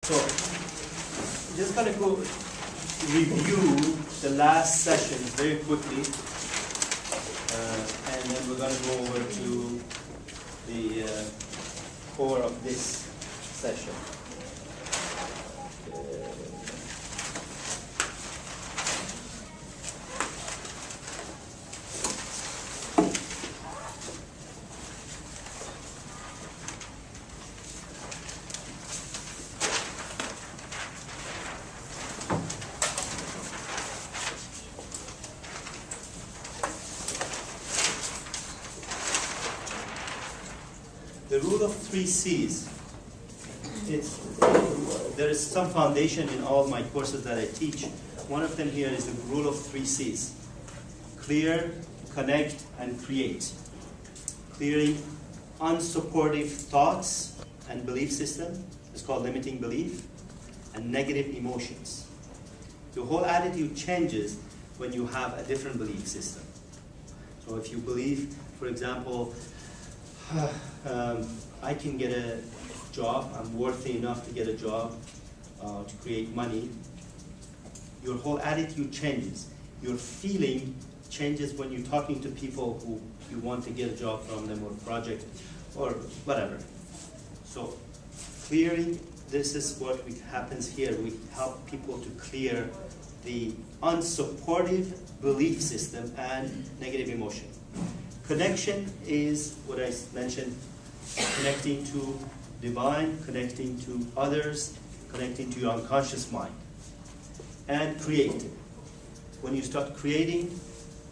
So, just going to go review the last session very quickly, and then we're going to go over to the core of this session. The rule of 3 C's. There is some foundation in all my courses that I teach. One of them here is the rule of 3 C's. Clear, connect, and create. Clearing unsupportive thoughts and belief system. It's called limiting belief. And negative emotions. The whole attitude changes when you have a different belief system. So if you believe, for example, I can get a job, I'm worthy enough to get a job, to create money, your whole attitude changes. Your feeling changes when you're talking to people who you want to get a job from them or project or whatever. So clearing, this is what happens here. We help people to clear the unsupportive belief system and negative emotion. Connection is what I mentioned, connecting to divine, connecting to others, connecting to your unconscious mind. And create. When you start creating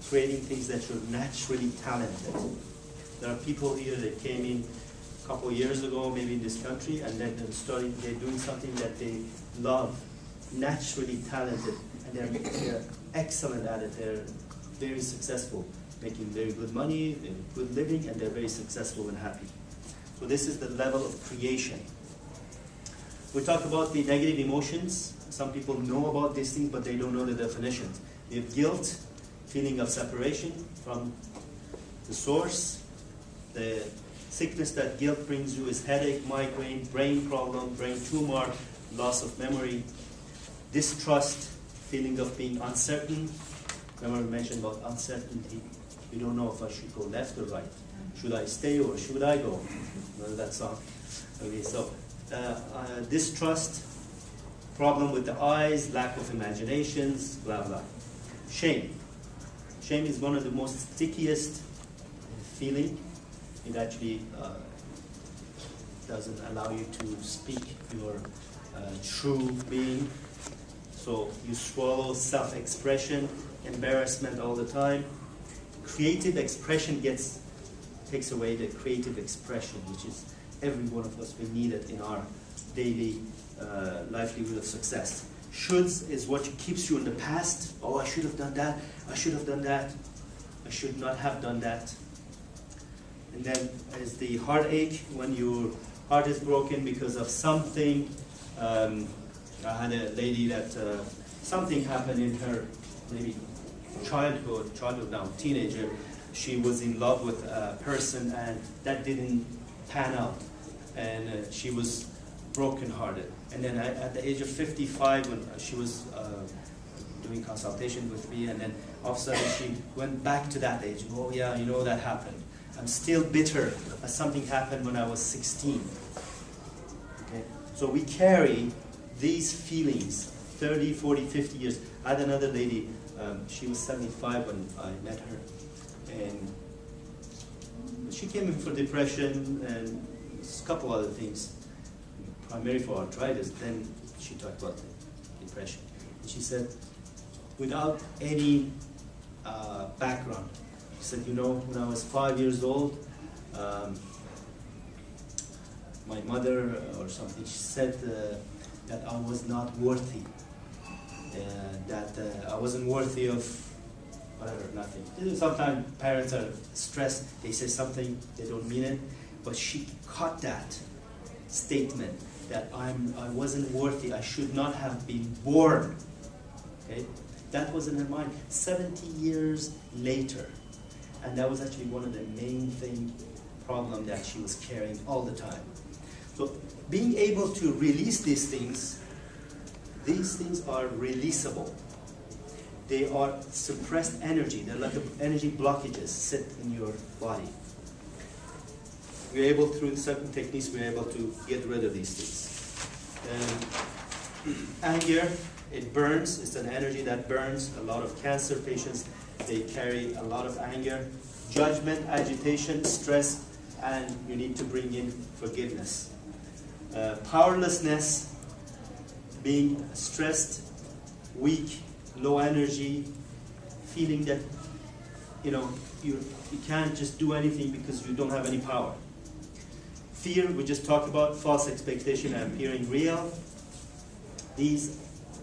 things that you're naturally talented. There are people here that came in a couple of years ago, maybe in this country, and then they're doing something that they love, naturally talented, and they're excellent at it, they're very successful. Making very good money, good living, and they're very successful and happy. So this is the level of creation. We talked about the negative emotions. Some people know about these things, but they don't know the definitions. They have guilt, feeling of separation from the source. The sickness that guilt brings you is headache, migraine, brain problem, brain tumor, loss of memory, distrust, feeling of being uncertain. Remember we mentioned about uncertainty. You don't know if I should go left or right. Should I stay or should I go? Remember that song? Okay, so distrust, problem with the eyes, lack of imaginations, blah, blah. Shame. Shame is one of the most stickiest feeling. It actually doesn't allow you to speak your true being. So you swallow self-expression, embarrassment all the time. Creative expression takes away the creative expression, which is every one of us, we need it in our daily livelihood of success. Shoulds is what keeps you in the past. Oh, I should have done that. I should have done that. I should not have done that. And then is the heartache, when your heart is broken because of something. I had a lady that something happened in her maybe childhood now, teenager. She was in love with a person and that didn't pan out. And she was brokenhearted. And then at the age of 55, when she was doing consultation with me, and then all of a sudden she went back to that age. Oh yeah, you know that happened. I'm still bitter as something happened when I was 16. Okay? So we carry these feelings 30, 40, 50 years. I had another lady, she was 75 when I met her. And she came in for depression and a couple other things, primarily for arthritis. Then she talked about the depression. And she said, without any background, she said, you know, when I was 5 years old, my mother or something, she said that I was not worthy, that I wasn't worthy of whatever, nothing. Sometimes parents are stressed, they say something, they don't mean it, but she caught that statement that I wasn't worthy, I should not have been born. Okay? That was in her mind 70 years later. And that was actually one of the main problem that she was carrying all the time. So being able to release these things are releasable. They are suppressed energy. They're like energy blockages sit in your body. We're able, through certain techniques, we're able to get rid of these things. Anger, it burns. It's an energy that burns. A lot of cancer patients, they carry a lot of anger. Judgment, agitation, stress, and you need to bring in forgiveness. Powerlessness, being stressed, weak, low energy, feeling that you can't just do anything because you don't have any power. Fear, we just talked about, false expectation and appearing real. These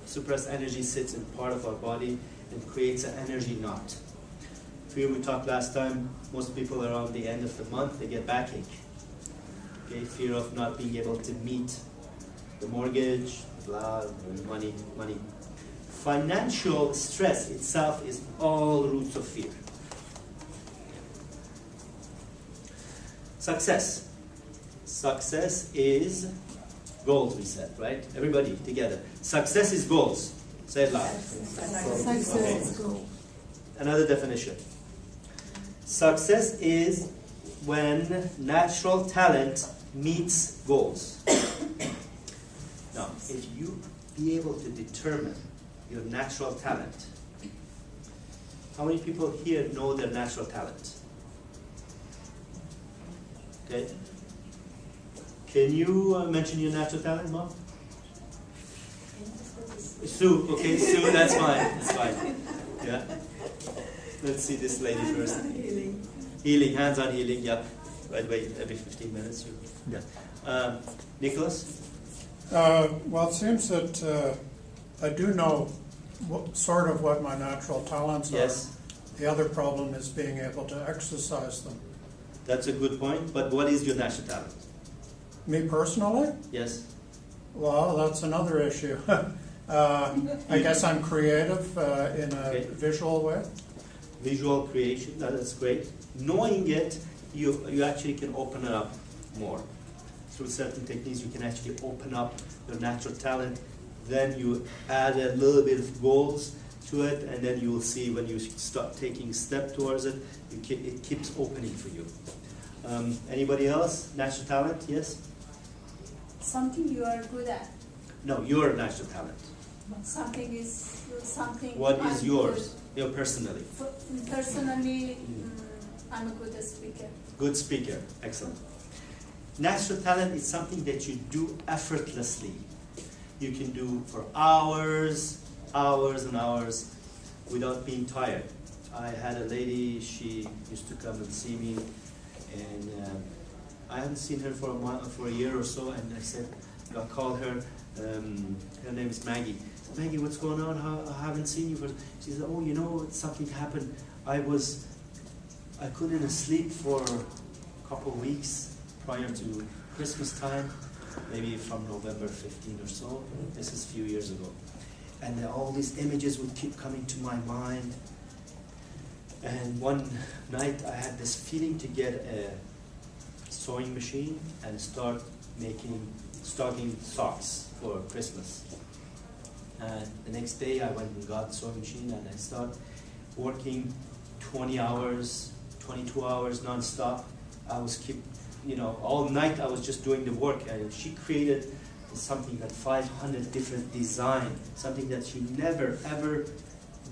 suppressed energy sits in part of our body and creates an energy knot. Fear, we talked last time, most people around the end of the month, they get backache. Okay, fear of not being able to meet the mortgage, blah, money. Financial stress itself is all roots of fear. Success. Success is goals, we said, right? Everybody together. Success is goals. Say it loud. Success is goals. Another definition. Success is when natural talent meets goals. Now, if you be able to determine your natural talent, how many people here know their natural talent? Okay. Can you mention your natural talent, Mom? Sue, okay, Sue, that's fine, that's fine. Yeah. Let's see this lady first. Healing. Healing, hands-on healing, yeah. By the way, every 15 minutes. Yeah. Nicholas? Well, it seems that I do know sort of what my natural talents are. Yes. The other problem is being able to exercise them. That's a good point, but what is your natural talent? Me personally? Yes. Well, that's another issue. I guess I'm creative in a visual way. Visual creation, that's great. Knowing it, you actually can open it up more. Through certain techniques, you can actually open up your natural talent. Then you add a little bit of goals to it, and then you will see when you start taking a step towards it, it keeps opening for you. Anybody else? Natural talent? Yes? Something you are good at. No, your natural talent. Something is something. What is I'm yours? Your personally. Personally, I'm a good speaker. Good speaker. Excellent. Natural talent is something that you do effortlessly. You can do for hours and hours without being tired. I had a lady, she used to come and see me, and I haven't seen her for a year or so, and I said, I called her, her name is Maggie. I said, Maggie, what's going on? I haven't seen you for, she said, oh, something happened. I couldn't sleep for a couple of weeks prior to Christmas time, maybe from November 15 or so. This is a few years ago. And all these images would keep coming to my mind. And one night I had this feeling to get a sewing machine and start making stocking socks for Christmas. And the next day I went and got a sewing machine and I started working 20 hours, 22 hours non-stop. I was all night I was just doing the work, and she created something that 500 different design, something that she never ever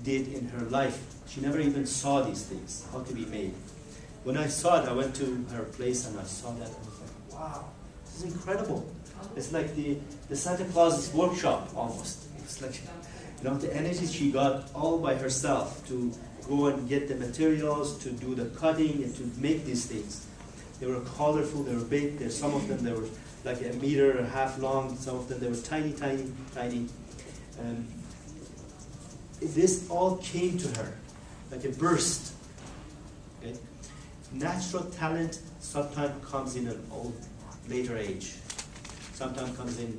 did in her life. She never even saw these things, how to be made. When I saw it, I went to her place and I saw that, and I was like, wow, this is incredible. It's like the Santa Claus's workshop almost. It's like, the energy she got all by herself to go and get the materials, to do the cutting, and to make these things. They were colorful, they were big. Some of them, they were like 1.5 meters long. Some of them, they were tiny, tiny, tiny. This all came to her like a burst. Okay? Natural talent sometimes comes in an later age. Sometimes comes in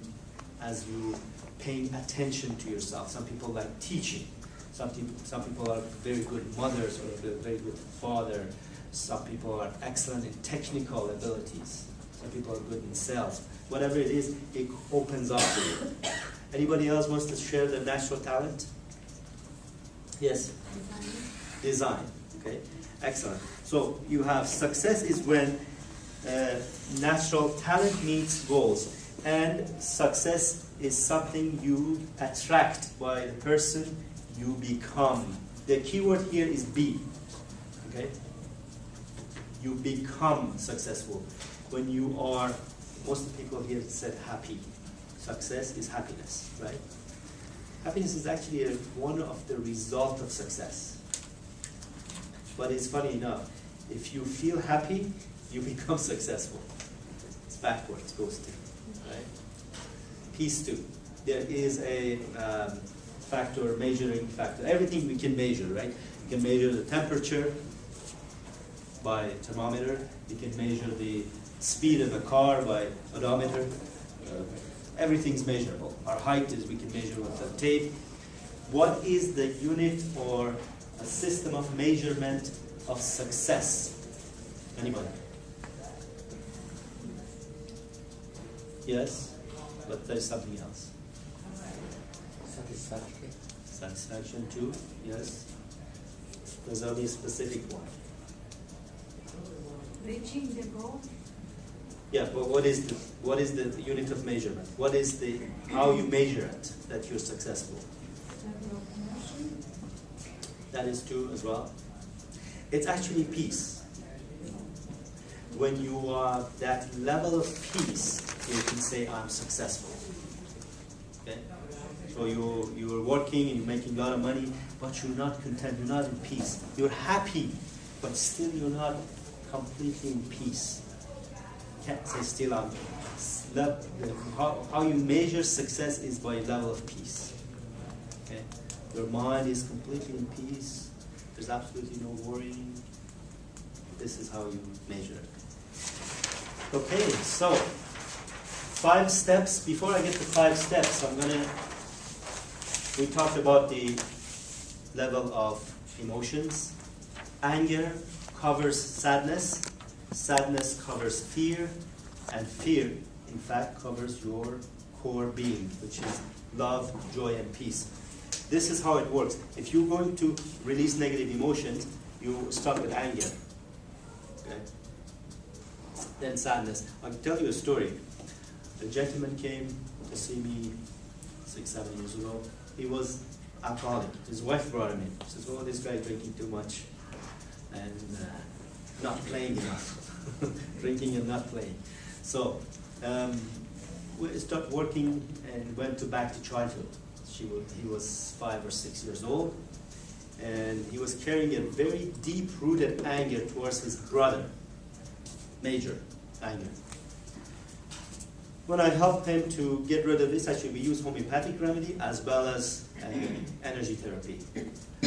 as you paying attention to yourself. Some people like teaching. Some people are very good mothers or very good father. Some people are excellent in technical abilities. Some people are good in sales. Whatever it is, it opens up for you. Anybody else wants to share their natural talent? Yes? Design. Okay, excellent. So you have success is when natural talent meets goals. And success is something you attract by the person you become. The key word here is be. Okay? You become successful. When you are, most of the people here said happy. Success is happiness, right? Happiness is actually one of the results of success. But it's funny enough, if you feel happy, you become successful. It's backwards, goes to, right? Peace too. There is a factor, measuring factor. Everything we can measure, right? You can measure the temperature by thermometer. You can measure the speed of a car by odometer. Everything's measurable. Our height is we can measure with a tape. What is the unit or a system of measurement of success? Anybody? Yes, but there's something else. Satisfaction. Satisfaction too, yes. There's only a specific one. Reaching the goal. Yeah, but what is the unit of measurement? What is the how you measure it that you're successful? That is true as well. It's actually peace. When you are that level of peace, you can say I'm successful. Okay? So you're working and you're making a lot of money, but you're not content, you're not in peace. You're happy, but still you're not completely in peace. Can't say still I'm. How you measure success is by level of peace. Okay? Your mind is completely in peace. There's absolutely no worrying. This is how you measure it. Okay, so 5 steps. Before I get to 5 steps, we talked about the level of emotions. Anger covers sadness. Sadness covers fear. And fear, in fact, covers your core being, which is love, joy, and peace. This is how it works. If you're going to release negative emotions, you start with anger. Okay? Then sadness. I'll tell you a story. A gentleman came to see me 6-7 years ago. He was alcoholic. His wife brought him in. She says, "Oh, this guy drinking too much and not playing enough." Drinking and not playing. So we stopped working and went back to childhood. He was 5 or 6 years old, and he was carrying a very deep-rooted anger towards his brother. Major anger. When I helped him to get rid of this, actually we use homeopathic remedy as well as energy therapy.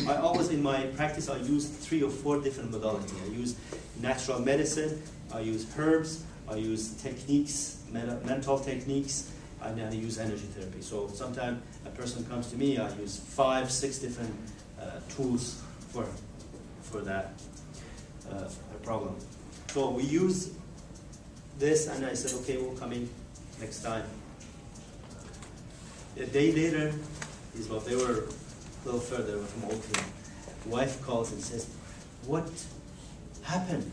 I always, in my practice, I use 3 or 4 different modalities. I use natural medicine, I use herbs, I use techniques, mental techniques, and then I use energy therapy. So sometimes a person comes to me, I use 5, 6 different tools for that problem. So we use this, and I said, okay, we'll come in next time. A day later, they were a little further from Oakland. Wife calls and says, "What happened?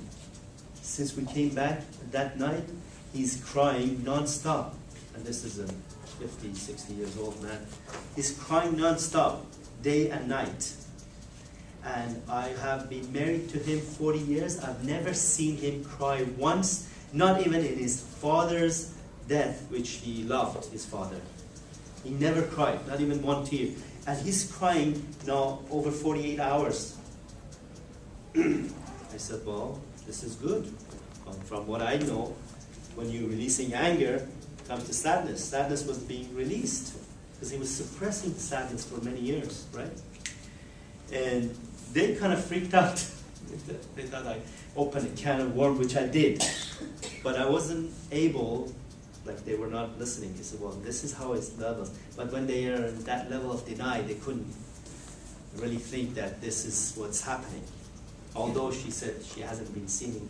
Since we came back that night, he's crying non-stop." And this is a 50, 60 years old man. He's crying non-stop, day and night. And I have been married to him 40 years. I've never seen him cry once, not even in his father's death, which he loved, his father. He never cried, not even one tear. And he's crying now over 48 hours. I said, well, this is good. From what I know, when you're releasing anger, comes to sadness. Sadness was being released because he was suppressing sadness for many years, right? And they kind of freaked out. They thought I opened a can of worms, which I did. But I wasn't able, like they were not listening. They said, well, this is how it's levels. But when they are at that level of denial, they couldn't really think that this is what's happening. Although she said she hasn't been seen him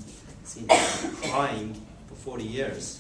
crying for 40 years,